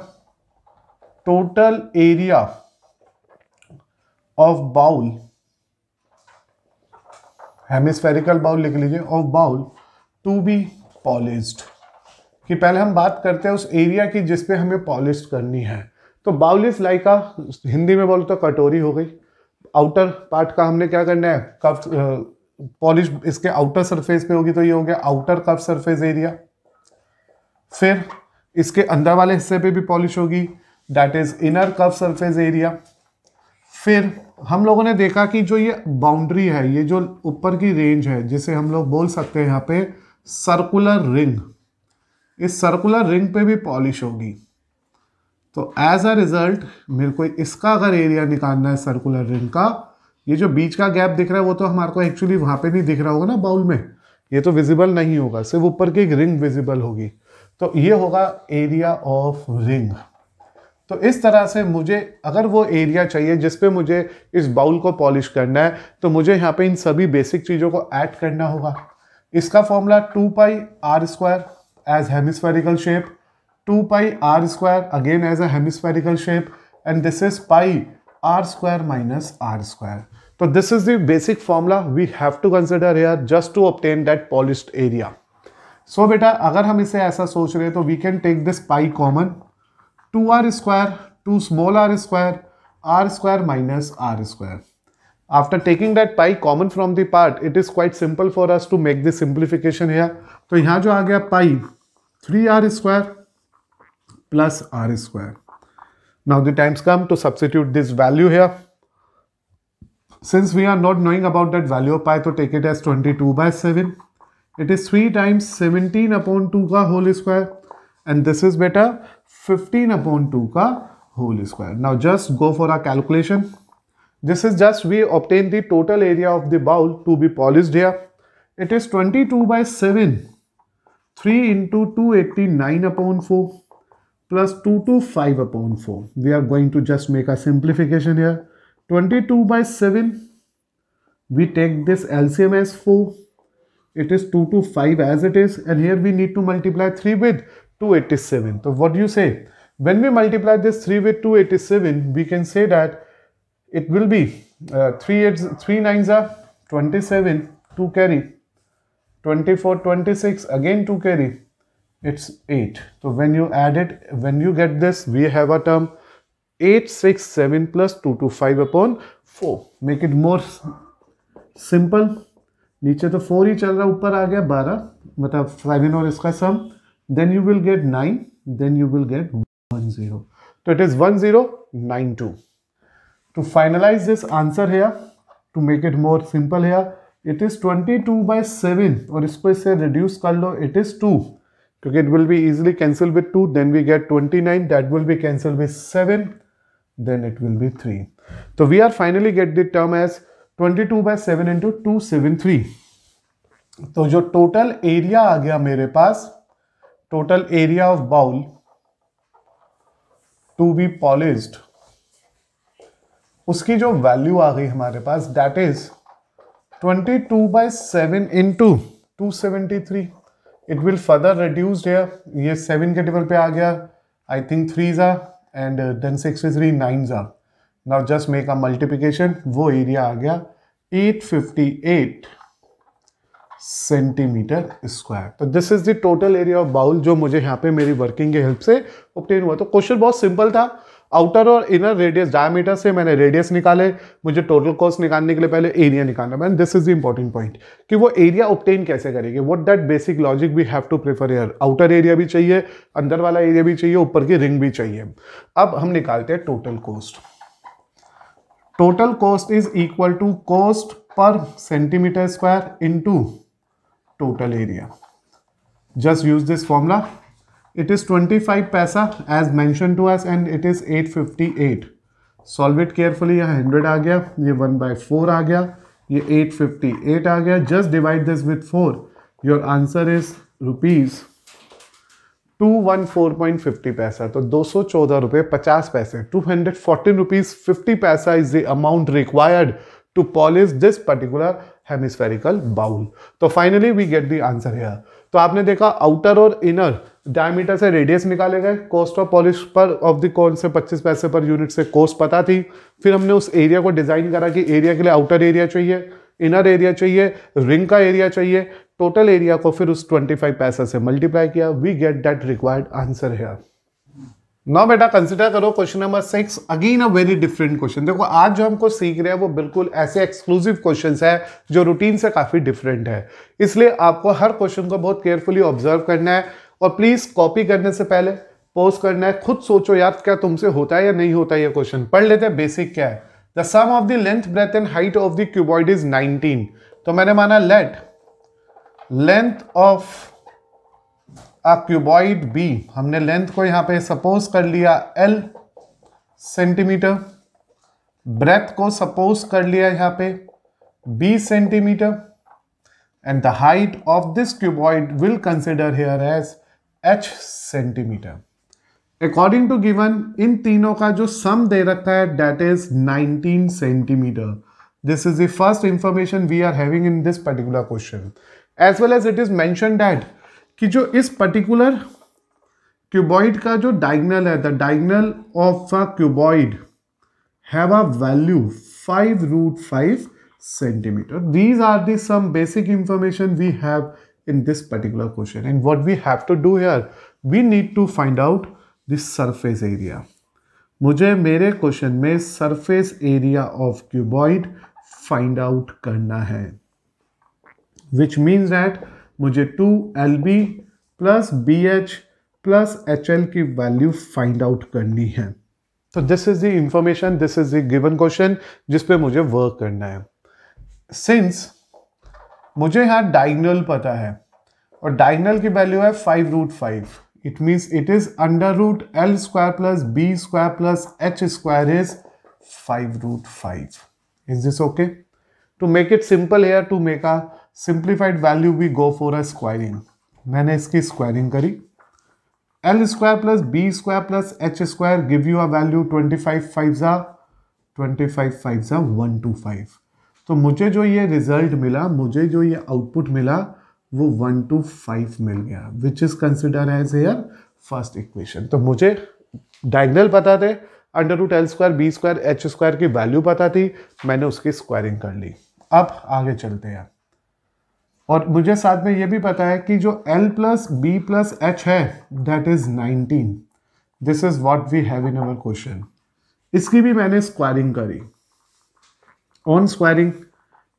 total area of bowl, hemispherical bowl लिख लीजिए, of bowl to be polished, कि पहले हम बात करते हैं उस एरिया की जिसपे हमें पॉलिश करनी है। तो bowl is like a, Hindi में बोलो तो कटोरी हो गई। आउटर पार्ट का हमने क्या करना है, कप पॉलिश इसके आउटर सरफेस पे होगी, तो ये हो गया आउटर कप सरफेस एरिया। फिर इसके अंदर वाले हिस्से पे भी पॉलिश होगी, that is inner cup surface area. फिर हम लोगों ने देखा कि जो ये बाउंड्री है, ये जो ऊपर की रेंज है, जिसे हम लोग बोल सकते हैं यहाँ पे सर्कुलर रिंग, इस सर्कुलर रिंग पे भी पॉलिश होगी। तो एज अ रिजल्ट मेरे को इसका अगर एरिया निकालना है सर्कुलर रिंग का, ये जो बीच का गैप दिख रहा है वो तो हमारे को एक्चुअली वहां पे नहीं दिख रहा होगा ना बाउल में, ये तो विजिबल नहीं होगा, सिर्फ ऊपर की एक रिंग विजिबल होगी। तो ये होगा एरिया ऑफ रिंग। तो इस तरह से मुझे अगर वो एरिया चाहिए जिस पे मुझे इस बाउल को पॉलिश करना है, तो मुझे यहाँ पे इन सभी बेसिक चीज़ों को ऐड करना होगा। इसका formula 2 pi are square as hemispherical shape, 2 pi are square again as a hemispherical shape, and this is pi are square minus R square. So this is the basic formula we have to consider here just to obtain that polished area. So बेटा अगर हम इसे ऐसा सोच रहे हैं तो we can take this pi common, 2r square, 2 small r square minus r square. After taking that pi common from the part, it is quite simple for us to make the simplification here. तो यहाँ जो आ गया pi 3r square plus r square. Now the times come to substitute this value here. Since we are not knowing about that value of pi, to take it as 22 by 7. It is 3 times 17 upon 2 का whole square, and this is better 15 upon 2 का whole square. Now just go for a calculation. This is just we obtain the total area of the bowl to be polished here. It is 22 by 7, 3 into 289 upon 4 plus 225 upon 4. We are going to just make a simplification here. 22 by 7, we take this LCM as 4, it is 225 as it is, and here we need to multiply 3 with 287. So what do you say? When we multiply this 3 with 287, we can say that it will be 3 nines are 27, 2 carry, 24, 26, again 2 carry, it's 8. So when you add it, when you get this, we have a term 867 plus 225 upon 4. Make it more simple. नीचे तो 4 ही चल रहा, ऊपर आ गया 12, मतलब 7 और इसका सम, then you will get 9, then you will get 10. तो it is 1092. To finalize this answer here, to make it more simple here, it is 22 by 7, और इसको इससे reduce कर लो, it is 2, क्योंकि it will be easily cancelled with 2, then we get 29, that will be cancelled with 7, then it will be 3. So we are finally get the term as 22 by 7 into 273. तो जो total area आ गया मेरे पास, total area of bowl to be polished, उसकी जो value आ गई हमारे पास, that is 22 by 7 into 273. It will further reduced here. ये 7 के टेबल पे आ गया, I think 3s are and then 63 9s are. Now just make a multiplication. वो एरिया आ गया 858 सेंटीमीटर स्क्वायर। तो this is the total area of bowl जो मुझे यहाँ पे मेरी वर्किंग के हेल्प से ऑब्टेन हुआ। तो क्वेश्चन बहुत सिंपल था। आउटर और इनर रेडियस डायमीटर से मैंने रेडियस निकाले, मुझे टोटल कॉस्ट निकालने के लिए पहले एरिया निकालना है। This is the important point कि वो एरिया ऑब्टेन कैसे करेंगे, what that basic logic we have to prefer here. Outer area भी चाहिए, अंदर वाला एरिया भी चाहिए, ऊपर की रिंग भी चाहिए। अब हम निकालते हैं total cost. Total cost is equal to cost per centimetre square into total area. Just use this formula. It is 25 पैसा as mentioned to us and it is 858. Solve it carefully. यहाँ 100 आ गया, ये 1/4 आ गया, ये 858 आ गया. Just divide this with 4. Your answer is rupees 214.50 पैसा. तो 214 रुपये 50 पैसे. 214 rupees 50 पैसा is the amount required to polish this particular hemispherical bowl. तो finally we get the answer here. तो आपने देखा आउटर और इनर डायमीटर से रेडियस निकाले गए. कॉस्ट ऑफ पॉलिश पर ऑफ द कॉइन से 25 पैसे पर यूनिट से कॉस्ट पता थी. फिर हमने उस एरिया को डिजाइन करा कि एरिया के लिए आउटर एरिया चाहिए, इनर एरिया चाहिए, रिंग का एरिया चाहिए. टोटल एरिया को फिर उस 25 पैसा से मल्टीप्लाई किया. We get that required answer here. Now बेटा कंसिडर करो question number 6. Again a very different question. देखो आज जो हमको सीख रहे हैं वो बिल्कुल ऐसे एक्सक्लूसिव क्वेश्चंस है जो रूटीन से काफी डिफरेंट है. इसलिए आपको हर क्वेश्चन को बहुत केयरफुली ऑब्जर्व करना है और प्लीज कॉपी करने से पहले पॉज करना है. खुद सोचो यार क्या तुमसे होता है या नहीं होता है ये क्वेश्चन. पढ़ लेते हैं बेसिक क्या है. The sum of the length breadth and height of the cuboid is 19. तो मैंने माना let length of a cuboid be. हमने लेंथ को यहां पे सपोज कर लिया L सेंटीमीटर, ब्रेथ को सपोज कर लिया यहां पे B centimetre, and the height of this cuboid will consider here as H centimetre. According to given इन तीनों का जो सम दे रखा है that is 19 centimetre. This is the first information we are having in this particular question. As well as it is mentioned that कि जो इस पर्टिकुलर क्यूबॉइड का जो डायगोनल है, the diagonal of a cuboid have a value 5√5 centimetre. These are the some basic information we have in this particular question, and what we have to do here, we need to find out the surface area. मुझे मेरे question में surface area of cuboid find out करना है, which means that मुझे 2LB plus BH plus HL की value find out करनी है. तो this is the information, this is the given question जिस पे मुझे वर्क करना है. सिंस मुझे यहां डायगोनल पता है और डायगोनल की वैल्यू है 5√5, it means it is √L² plus B² plus H² is 5√5. Is this okay? To make it simple here, to make a simplified value we go for a squaring. मैंने इसकी squaring करी. L² plus B² plus H² give you a value 25 5 125. तो मुझे जो ये result मिला, मुझे जो ये आउटपुट मिला वो 125 मिल गया, which is consider as here first equation. तो मुझे डायगोनल पता थे, √L² B² H² की वैल्यू पता थी, मैंने उसकी स्क्वायरिंग कर ली. अब आगे चलते हैं. और मुझे साथ में ये भी पता है कि जो L plus B plus H है that is 19. This is what we have in our question. इसकी भी मैंने स्क्वायरिंग करी. On squaring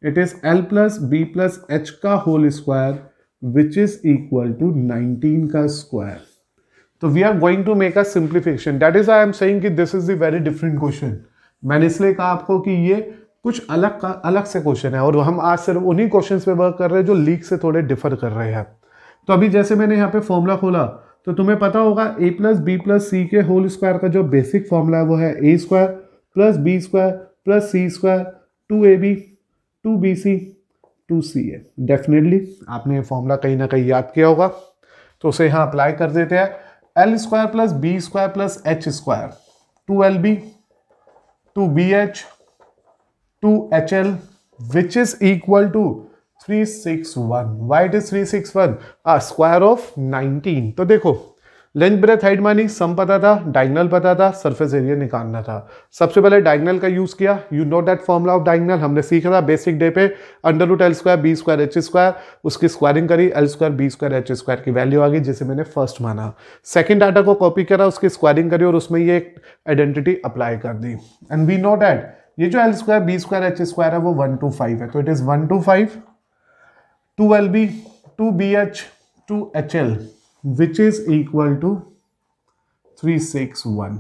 it is L plus B plus H का whole square which is equal to 19 का square. तो we are going to make a simplification. That is I am saying कि this is the very different question. मैंने इसलिए कहा आपको कि ये कुछ अलग से क्वेश्चन है और हम आज सिर्फ उन्हीं क्वेश्चंस पे वर्क कर रहे हैं जो लीक से थोड़े डिफर कर रहे हैं. तो अभी जैसे मैंने यहाँ पे फॉर्मूला खोला तो तुम्हें पता होगा A प्लस बी प्लस सी के होल स्क्वायर का जो बेसिक फॉर्मूला है वो है A² plus B² plus C² 2AB 2BC 2CA. Definitely आपने ये फॉर्मूला कहीं ना कहीं याद किया होगा, तो उसे यहाँ अप्लाई कर देते हैं. L² plus B² plus H² 2LB 2BH 2HL which is equal to 361. Why it is 361? Square of 19. तो देखो लेंथ ब्रेथ हाइट मानी, सम पता था, डायगोनल पता था, सरफेस एरिया निकालना था. सबसे पहले डायगोनल का यूज किया. You know that formula of diagonal हमने सीखा था बेसिक डे पे. √L² B² H², उसकी स्क्वायरिंग करी, L² B² H² की वैल्यू आ गई जिसे मैंने फर्स्ट माना. सेकंड डाटा को कॉपी करा, उसकी स्क्वायरिंग करी और उसमें ये एक आइडेंटिटी अप्लाई कर दी. एंड वी नो दैट ये जो L² B² H² है वो 125 है. तो it is 125 2LB 2BH 2HL which is equal to 361.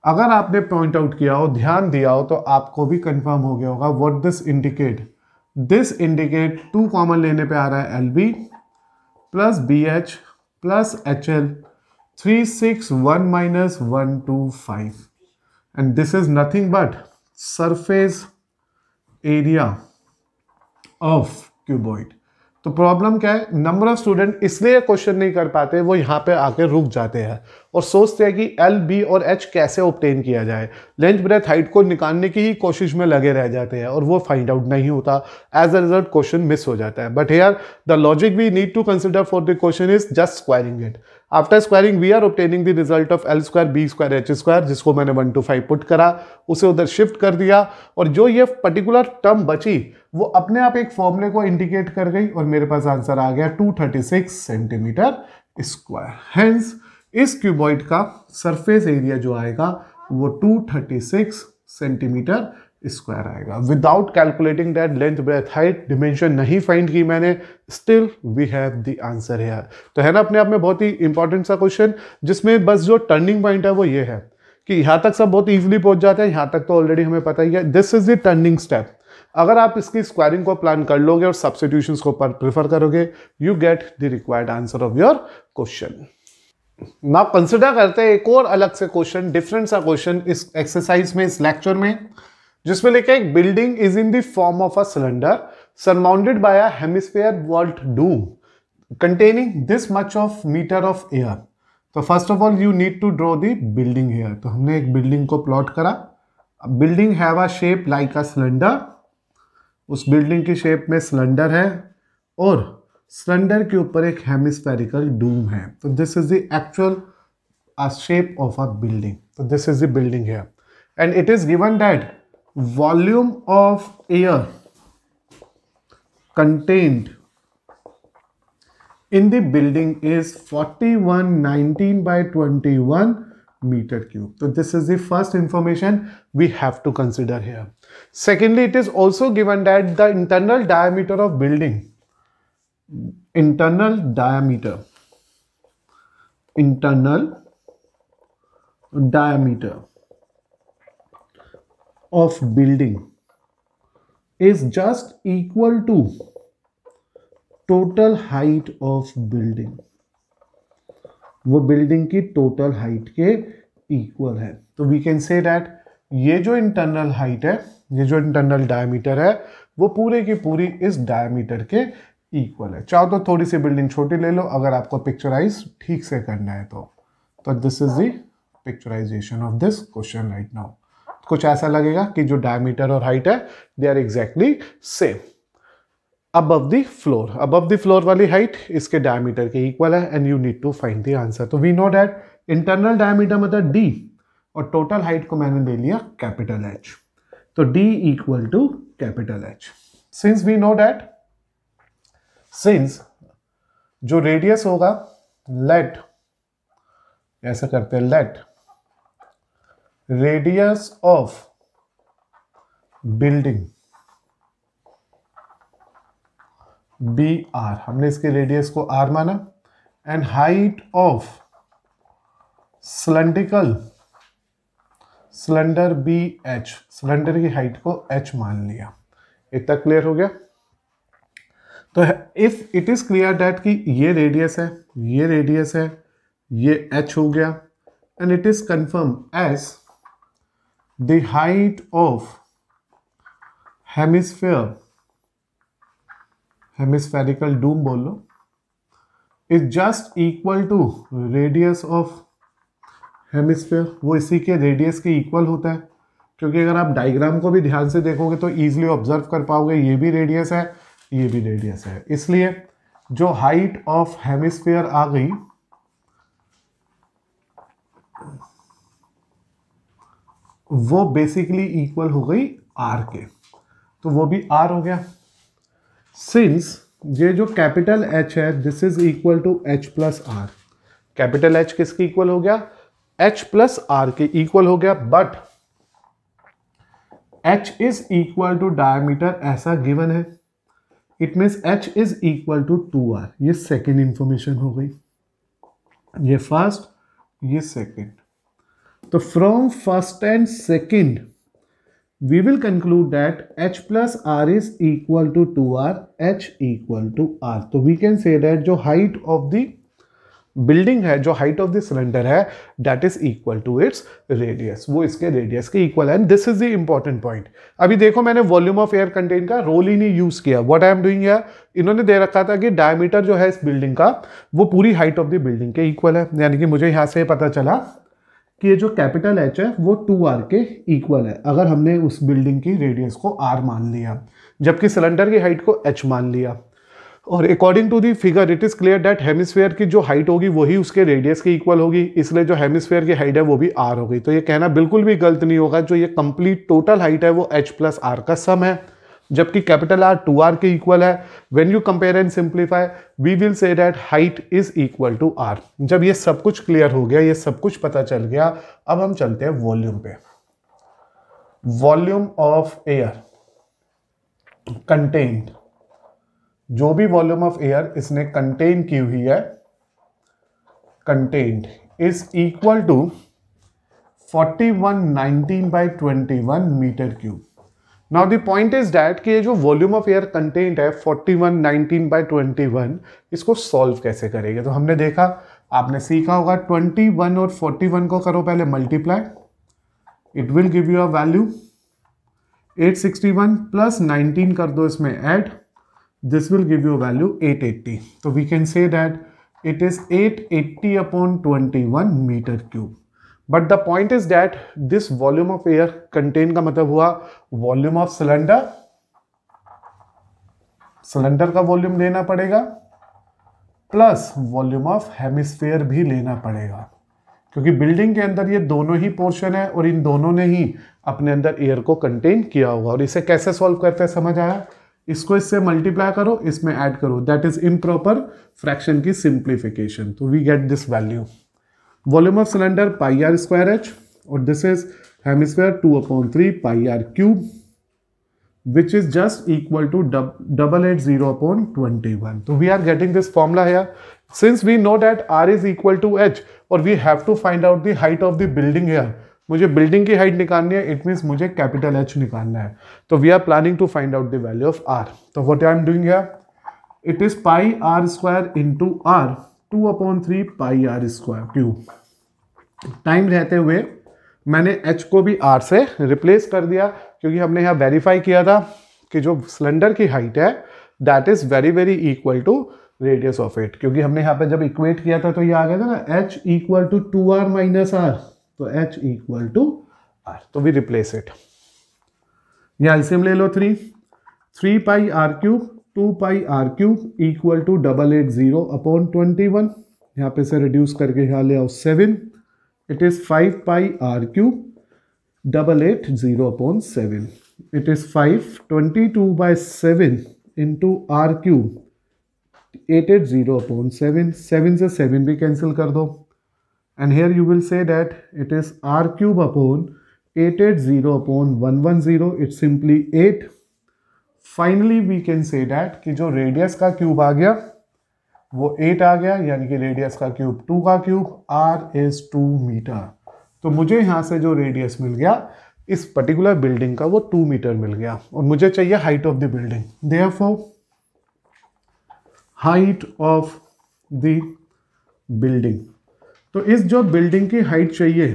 अगर आपने पॉइंट आउट किया हो, ध्यान दिया हो, तो आपको भी कंफर्म हो गया होगा what this indicate. This indicate 2 common लेने पे आ रहा है LB plus BH plus HL 361 minus 125 and this is nothing but surface area of cuboid। तो प्रॉब्लम क्या है, नंबर ऑफ स्टूडेंट इसलिए क्वेश्चन नहीं कर पाते, वो यहाँ पे आके रुक जाते हैं और सोचते हैं कि एल बी और एच कैसे ऑब्टेन किया जाए, लेंथ ब्रेथ हाइट को निकालने की ही कोशिश में लगे रह जाते हैं और वो फाइंड आउट नहीं होता, as a result question miss हो जाता है। But here the logic we need to consider for the question is just squaring it. After squaring we are obtaining the result of L square B square H square, जिसको मैंने 1 to 5 put करा, उसे उधर shift कर दिया और जो ये पर्टिकुलर टर्म बची वो अपने आप एक फॉर्मूले को इंडिकेट कर गई और मेरे पास आंसर आ गया 236 सेंटीमीटर स्क्वायर। हेंस इस क्यूबॉइड का सरफेस एरिया जो आएगा वो 236 सेंटीमीटर स्क्वायर आएगा। Without calculating that length breadth height dimension नहीं फाइंड की मैंने, still we have the answer here. तो है ना अपने आप में बहुत ही इंपॉर्टेंट सा क्वेश्चन, जिसमें बस जो टर्निंग पॉइंट है वो ये है कि यहां तक सब बहुत इजीली पहुंच जाते हैं, यहां तक तो ऑलरेडी हमें पता ही है। This is the turning step. अगर आप इसकी स्क्वायरिंग को प्लान कर लोगे और सब्स्टिट्यूशंस को प्रेफर करोगे, you get the required answer of your question. Now consider करते हैं एक और अलग से क्वेश्चन, डिफरेंट सा क्वेश्चन इस एक्सरसाइज में, इस लेक्चर में, जिसमें लिखा है एक building is in the form of a cylinder surmounted by a hemisphere vault dome containing this much of metre of air. तो first of all you need to draw the building here. तो हमने एक building को plot करा। Building have a shape like a cylinder, उस building की shape में cylinder है और सिलेंडर के ऊपर एक हेमिस्फेरिकल डूम है। तो this is the actual shape of a building. तो this is the building here and it is given that volume of air contained in the building is 4119 by 21 meter cube. So this is the first information we have to consider here. Secondly, it is also given that the internal diameter of building, internal diameter of building is just equal to total height of building। वो building की total height के equal है। तो we can say that ये जो internal height है, ये जो इंटरनल डायमीटर है, वो पूरे की पूरी इस डायमीटर के इक्वल है। चाहो तो थोड़ी सी बिल्डिंग छोटी ले लो अगर आपको पिक्चराइज ठीक से करना है तो this is the picturisation of this question right now. कुछ ऐसा लगेगा कि जो डायमीटर और हाइट है they are exactly same. Above the floor वाली हाइट इसके डायमीटर के इक्वल है and you need to find the answer. तो we know that internal diameter मतलब d और टोटल हाइट को मैंने ले लिया कैपिटल H। तो d equal to capital H। Since we know that, since जो रेडियस होगा, लेट ऐसा करते हैं, let radius of building be R, हमने इसके रेडियस को आर माना, and height of cylinder be H, cylinder की हाइट को एच मान लिया। इतना क्लियर हो गया। तो if it is clear that कि ये रेडियस है, ये रेडियस है, ये एच हो गया, and it is confirm as the height of hemispherical dome बोलो is just equal to radius of hemisphere। वो इसी के रेडियस के इक्वल होता है, क्योंकि अगर आप डायग्राम को भी ध्यान से देखोगे तो इजीली ऑब्जर्व कर पाओगे, ये भी रेडियस है, ये भी रेडियस है। इसलिए जो हाइट ऑफ हेमिस्फीयर आ गई वो बेसिकली इक्वल हो गई आर के। तो वो भी आर हो गया। सिंस ये जो कैपिटल एच है this is equal to H plus R. Capital H किसके इक्वल हो गया? एच प्लस आर के इक्वल हो गया। But H is equal to diameter ऐसा गिवन है, it means H is equal to 2r। ये सेकेंड इंफॉर्मेशन हो गई, ये फर्स्ट, ये सेकेंड। तो from first and second we will conclude that h plus r is equal to 2r, h equal to r. तो we can say that जो height of the building है, जो height of the cylinder है, that is equal to its radius, वो इसके radius के equal है। And this is the important point. अभी देखो मैंने वॉल्यूम ऑफ एयर कंटेन का रोल ही नहीं यूज किया। What I am doing here, इन्होंने दे रखा था कि डायमीटर जो है इस बिल्डिंग का वो पूरी हाइट ऑफ द बिल्डिंग के इक्वल है, यानी कि मुझे यहां से पता चला कि ये जो कैपिटल एच है वो 2r के इक्वल है अगर हमने उस बिल्डिंग की रेडियस को r मान लिया, जबकि सिलेंडर की हाइट को h मान लिया। और according to the figure it is clear that hemisphere की जो हाइट होगी वही उसके रेडियस के इक्वल होगी, इसलिए जो हेमिस्फीयर की हाइट है वो भी r होगी। तो ये कहना बिल्कुल भी गलत नहीं होगा, जो ये कंप्लीट टोटल हाइट है वो h प्लस r का सम है, जबकि कैपिटल R 2r के इक्वल है। When you compare and simplify we will say that height is equal to r। जब ये सब कुछ क्लियर हो गया, ये सब कुछ पता चल गया, अब हम चलते हैं वॉल्यूम पे। वॉल्यूम ऑफ एयर कंटेन्ड, जो भी वॉल्यूम ऑफ एयर इसने कंटेन की हुई है, contained is equal to 4119/21 metre cube. Now the point is that कि ये जो वॉल्यूम ऑफ एयर कंटेन्ड है 4119/21, इसको सॉल्व कैसे करेंगे। तो हमने देखा, आपने सीखा होगा 21 और 41 को करो पहले multiply, it will give you a value 861 plus 19 कर दो इसमें add, this will give you a value 880. So we can say that it is 880/21 meter cube. But the point is that this volume of air contain का मतलब हुआ volume of cylinder, cylinder का volume लेना पड़ेगा plus volume of hemisphere भी लेना पड़ेगा, क्योंकि बिल्डिंग के अंदर ये दोनों ही पोर्शन है और इन दोनों ने ही अपने अंदर एयर को कंटेन किया होगा। और इसे कैसे सॉल्व करते हैं समझ आया, इसको इससे मल्टीप्लाई करो, इसमें ऐड करो, दैट इज इम्प्रॉपर फ्रैक्शन की सिंप्लीफिकेशन। तो we get this value, volume of cylinder πr²h और this is hemisphere 2/3 πr³ which is just equal to 880/21. So we are getting this formula here. Since we know that r is equal to h और we have to find out the height of the building here, मुझे building की height निकालनी है, it means मुझे capital H निकालना है। तो we are planning to find out the value of R। तो what I am doing here, it is πr² into r 2/3 πr²। Time रहते हुए मैंने H को भी R से रिप्लेस कर दिया, क्योंकि हमने यहाँ वेरीफाई किया था कि जो सिलेंडर की हाइट है that is very very equal to radius of it, क्योंकि हमने यहाँ पे जब इक्वेट किया था तो ये आ गया था ना H equal to 2r minus r, तो H इक्वल टू R। तो वी रिप्लेस इट, या एलसीएम ले लो 3 πr³ 2 πr³ इक्वल टू 880/21। यहाँ पे से रिड्यूस करके यहाँ ले आओ 7, it is 5 πr³ 880/7, it is 522/7 into r³ 880/7, 7 से 7 भी कैंसिल कर दो, and here you will say that it is r³/880/110, it's simply 8। Finally we can say that कि जो रेडियस का क्यूब आ गया वो 8 आ गया, यानी कि रेडियस का क्यूब 2 का क्यूब, r is 2 मीटर। तो मुझे यहाँ से जो रेडियस मिल गया इस पर्टिकुलर बिल्डिंग का वो 2 मीटर मिल गया, और मुझे चाहिए height of the building. Therefore height of the building, तो इस जो बिल्डिंग की हाइट चाहिए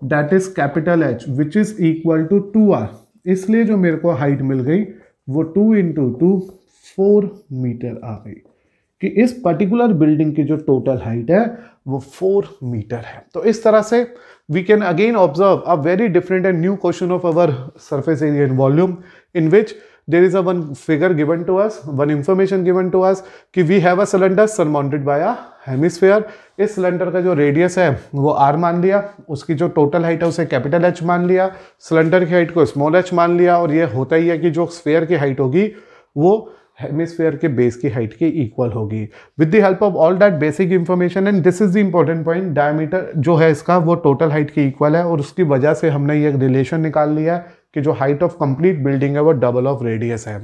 that is capital H which is equal to 2r, इसलिए जो मेरे को हाइट मिल गई वो 2 × 2 4 मीटर आ गई, कि इस पर्टिकुलर बिल्डिंग की जो टोटल हाइट है वो 4 मीटर है। तो इस तरह से we can again observe a very different and new question of our surface area and volume, in which there is a one figure given to us, one information given to us कि we have a cylinder surmounted by a hemisphere। इस cylinder का जो radius है वो r मान लिया, उसकी जो टोटल हाइट है उसे कैपिटल H मान लिया, सिलेंडर की हाइट को स्मॉल h मान लिया, और ये होता ही है कि जो स्फीयर की हाइट होगी वो हेमिस्फीयर के बेस की हाइट के इक्वल होगी। With the help of all that basic information, and this is the important point, diameter जो है इसका वो टोटल हाइट के इक्वल है, और उसकी वजह से हमने ये रिलेशन निकाल लिया है कि जो हाइट ऑफ कंप्लीट बिल्डिंग है वो डबल ऑफ रेडियस है।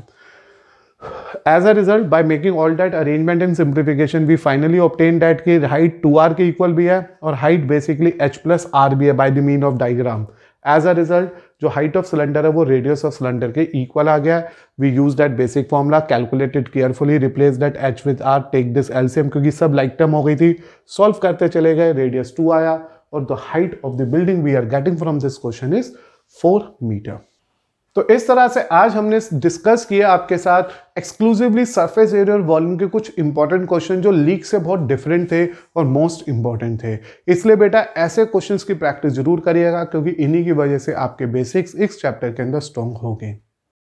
As a result, by making all that arrangement and simplification, we finally obtain that कि हाइट 2r के इक्वल भी है और height basically h plus r भी है by the mean of diagram. As a result जो height of cylinder है वो रेडियस ऑफ सिलेंडर के इक्वल आ गया है। We use that basic formula, calculated carefully, replace that h with r, take this LCM, क्योंकि सब लाइक टर्म हो गई थी, सॉल्व करते चले गए, रेडियस 2 आया और the height of the building we are getting from this question is 4 metre. तो इस तरह से आज हमने डिस्कस किया आपके साथ एक्सक्लूसिवली सरफेस एरिया और वॉल्यूम के कुछ इंपॉर्टेंट क्वेश्चन जो लीक से बहुत डिफरेंट थे और मोस्ट इंपॉर्टेंट थे। इसलिए बेटा ऐसे क्वेश्चंस की प्रैक्टिस जरूर करिएगा, क्योंकि इन्हीं की वजह से आपके बेसिक्स इस चैप्टर के अंदर स्ट्रॉन्ग हो गए।